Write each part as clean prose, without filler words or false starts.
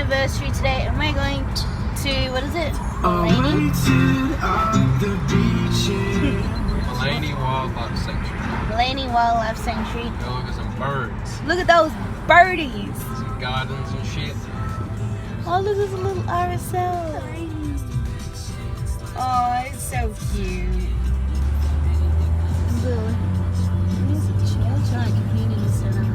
anniversary today, and we're going to what is it? Mullaney Wildlife Sanctuary. Mullaney Wildlife Sanctuary. Go look at some birds. Look at those birdies. Some gardens and shit. Oh, look, there's a little RSL. Oh, it's so cute. Little music chair, trying to community center.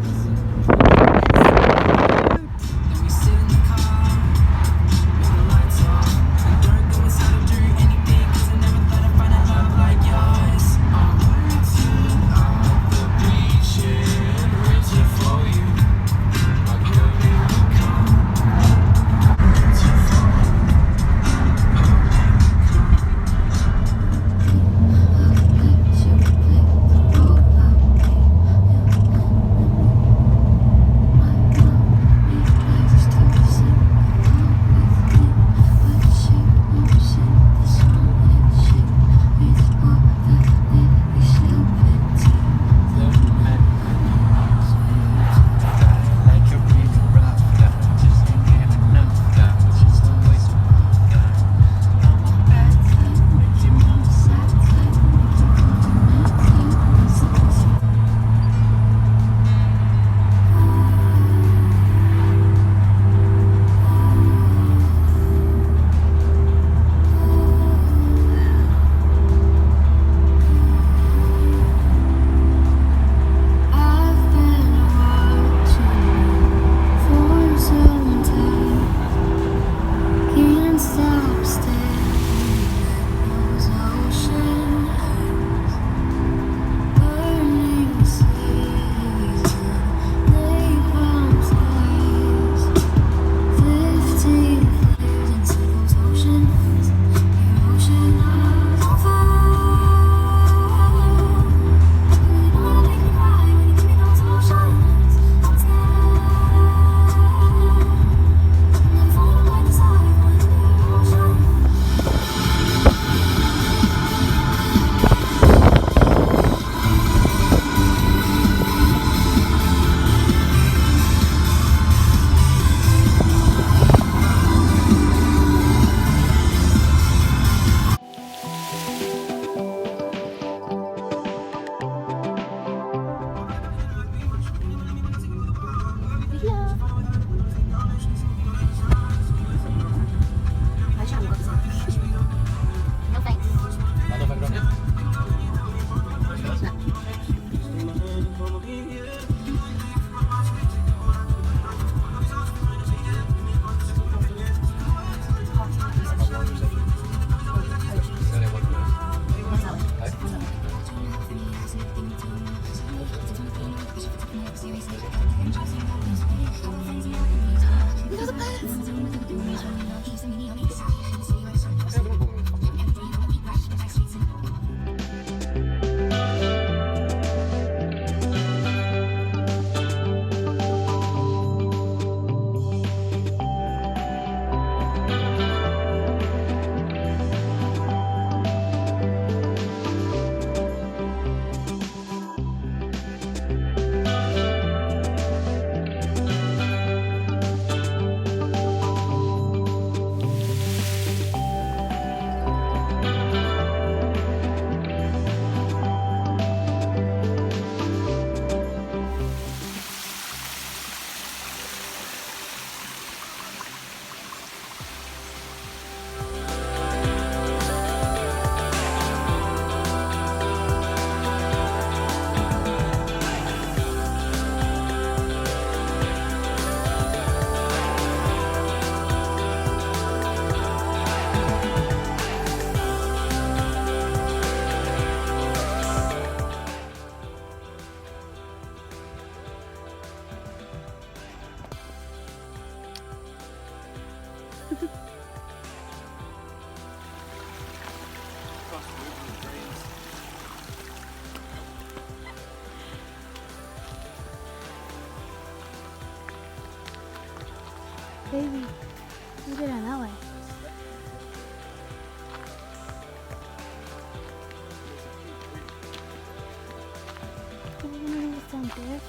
Baby, we're going that way. We're gonna go downstairs.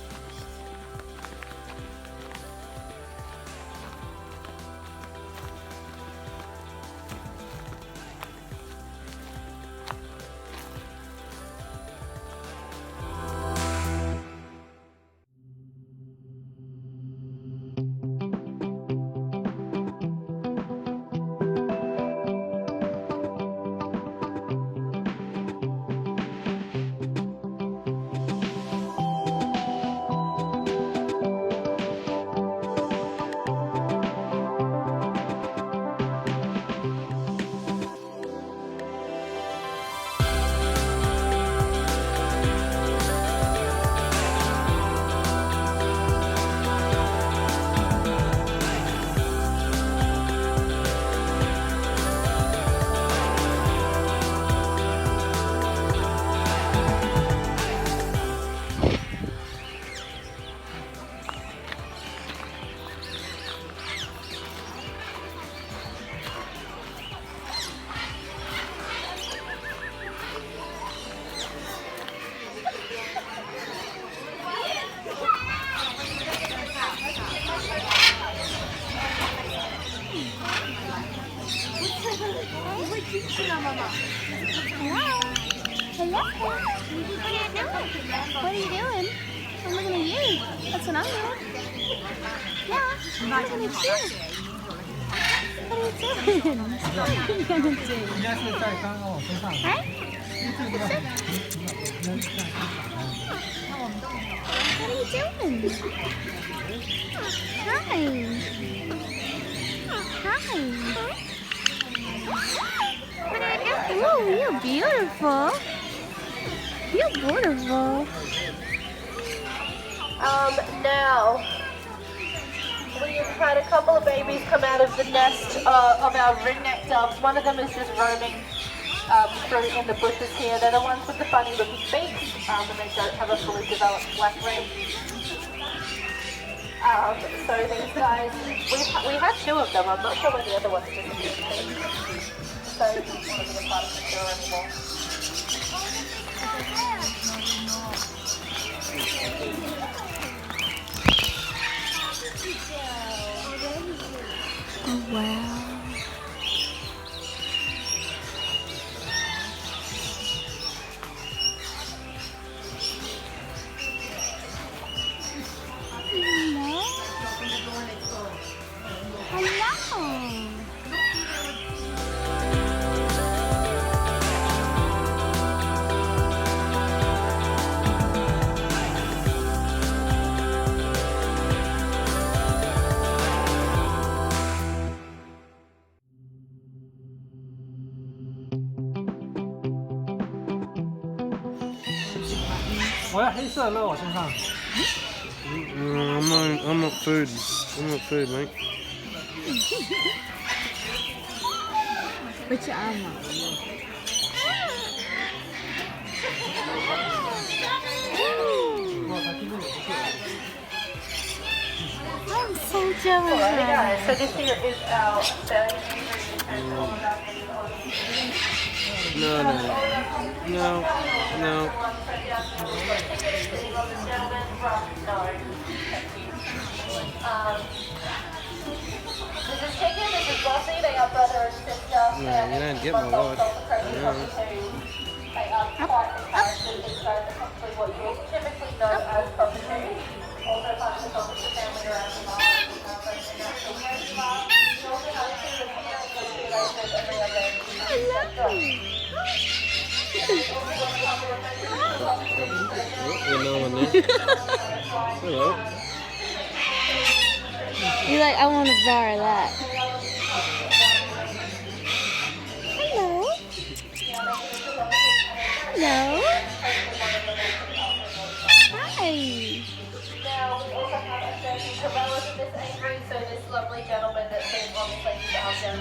Hello. What are you doing? I'm looking at you. That's what I'm doing. Yeah. I'm looking at you. What are you doing? What are you gonna do? 应该是在刚刚我身上。 Hey? What are you doing? Hi. Hi. Oh, you're beautiful. You're beautiful. Now, we've had a couple of babies come out of the nest of our ringneck doves. One of them is just roaming through in the bushes here. They're the ones with the funny looking beaks, and they don't have a fully developed black ring. So these guys, we had two of them. I'm not sure where the other ones disappeared. So they don't want to be a part of the tour anymore. Oh, wow. Hello. Hello. Oh, 我要黑色的我身上。 I'm not food. I'm not food, mate. Which arm? I'm so jealous. Alrighty guys, so this here is our belly and all of our No. This is chicken, this is Bossy, they are brother and sister. No, you don't get my wife. No. They are quite inherited inside the country, what you typically know as cockatoo. Also part of the cockatoo family around the world. We also have two appearance populations every other No one there. Hello. You're like, I want to borrow that. Hello. Hello. Hi. Now, we also have a certain Corellas in this aviary, so this lovely gentleman that's been obviously down here.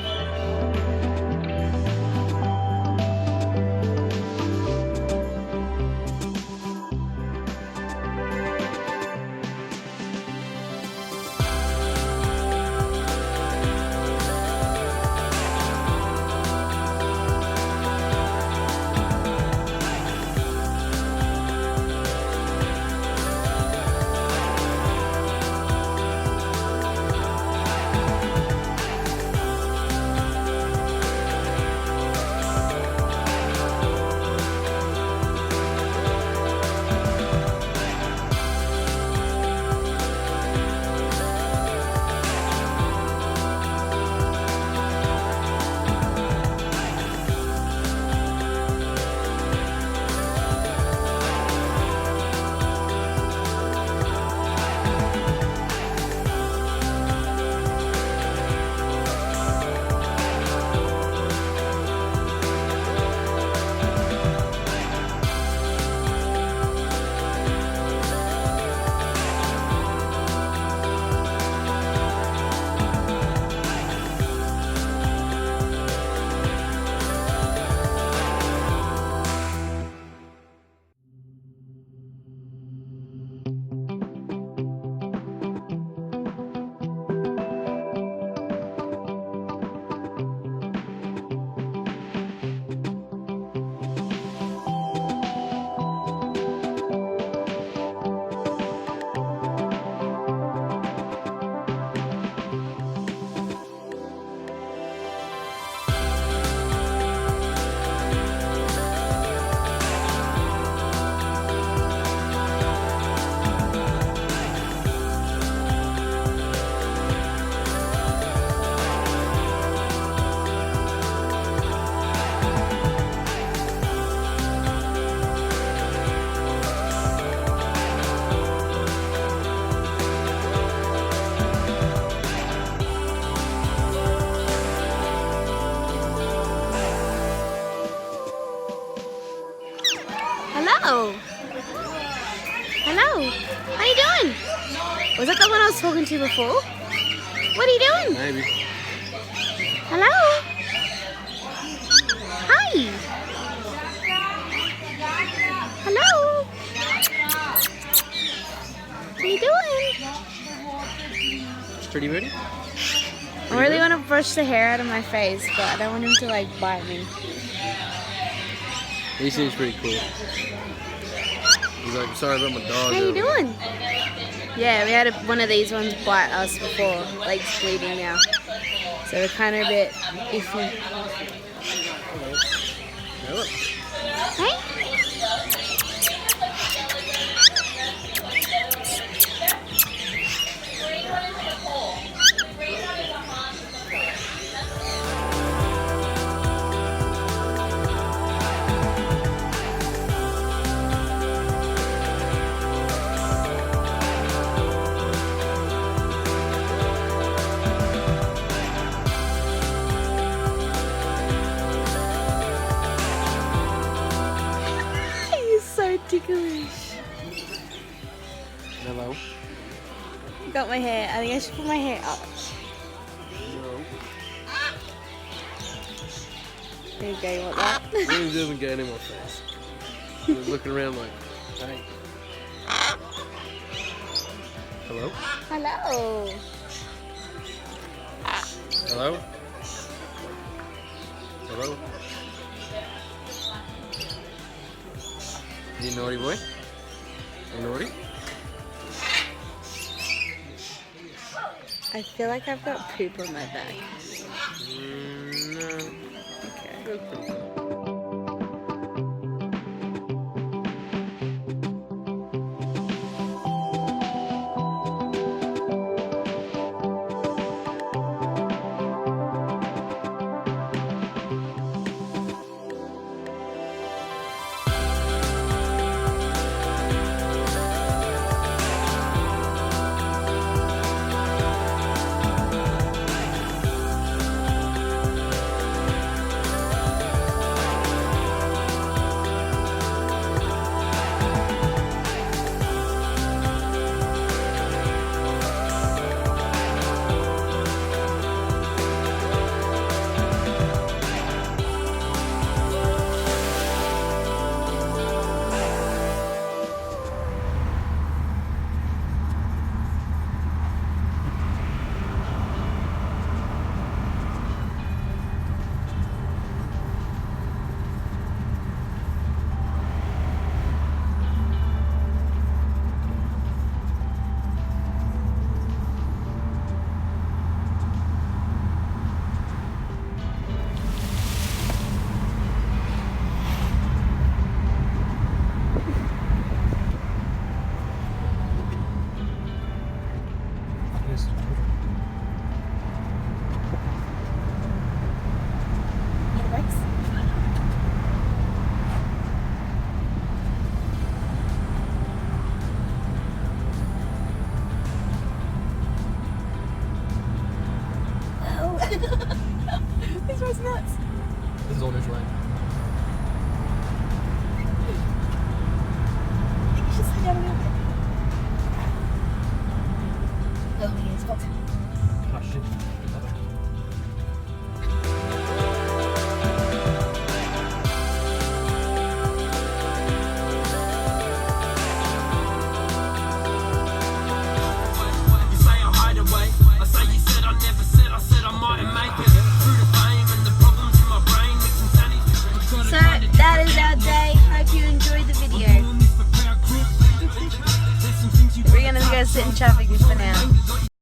was talking to before. What are you doing? Maybe. Hello? Hi. Hello? What are you doing? It's pretty ready. I really want to brush the hair out of my face, but I don't want him to like bite me. He seems pretty cool. He's like, sorry about my dog. How you doing? Yeah, we had one of these ones bite us before, like bleeding now. So we're kind of a bit iffy. Yeah, look. Hey? He's so ticklish. Hello. Got my hair. I think I should put my hair up. There you go, you want that? He doesn't get any more face. He's looking around like, hey. Hello? Hello. Hello? Hello? You naughty boy? You naughty? I feel like I've got poop on my back. No. Okay. That's pretty cool. This was nuts. This is Olders Way. You should sit down a little bit. Oh, he is hot. Oh shit. So that is our day. Hope you enjoyed the video. We're gonna go sit in traffic for now.